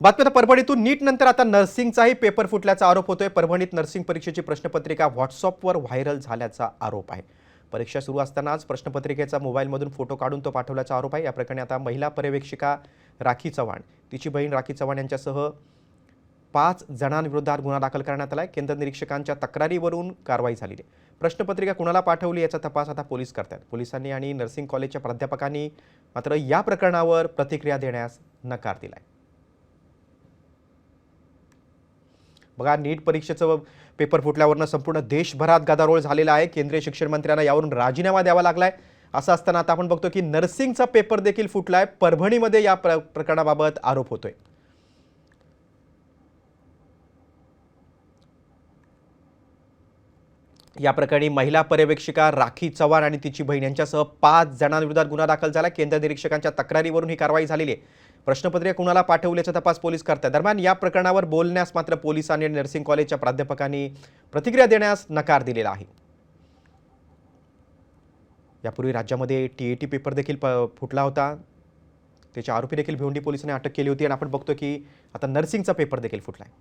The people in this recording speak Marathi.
बातमी आता परभणीतून नीट नंतर आता नर्सिंगचाही पेपर फुटल्याचा आरोप होतोय। परभणीत नर्सिंग परीक्षेची प्रश्नपत्रिका व्हॉट्सअपवर व्हायरल झाल्याचा आरोप आहे। परीक्षा सुरू असतानाच प्रश्नपत्रिकेचा मोबाईलमधून फोटो काढून तो पाठवल्याचा आरोप आहे। या प्रकरणी आता महिला पर्यवेक्षिका राखी चव्हाण, तिची बहीण राखी चव्हाण यांच्यासह 5 जणांविरोधात गुन्हा दाखल करण्यात आलाय। केंद्र निरीक्षकांच्या तक्रारीवरून कारवाई झालेली आहे। प्रश्नपत्रिका कुणाला पाठवली याचा तपास आता पोलीस करतात। पोलिसांनी आणि नर्सिंग कॉलेजच्या प्राध्यापकांनी मात्र या प्रकरणावर प्रतिक्रिया देण्यास नकार दिलाय। बघा, नीट परीक्षेचं पेपर फुटल्यावरनं संपूर्ण देशभरात गदारोळ झालेला आहे। केंद्रीय शिक्षण मंत्र्यांना यावरून राजीनामा द्यावा लागलाय। असं असताना आता आपण बघतो की नर्सिंगचा पेपर देखील फुटलाय। परभणीमध्ये या प्रकरणाबाबत आरोप होतोय। या प्रकरणी महिला पर्यवेक्षिका राखी चव्हाण आणि तिची बहीण यांच्यासह 5 जणांविरोधात गुन्हा दाखल झाला। केंद्र निरीक्षकांच्या तक्रारीवरून ही कारवाई झालेली आहे। प्रश्नपत्रिका कुणाला पाठवल्याचा तपास पोलीस करतात। दरम्यान या प्रकरणावर बोलण्यास मात्र पोलिसांनी आणि नर्सिंग कॉलेजच्या प्राध्यापकांनी प्रतिक्रिया देण्यास नकार दिलेला आहे। यापूर्वी राज्यामध्ये टीएटी पेपर देखील फुटला होता। त्याचे आरोपी देखील भिवंडी पोलिसांनी अटक केली होती आणि आपण बघतो की आता नर्सिंगचा पेपर देखील फुटलाय।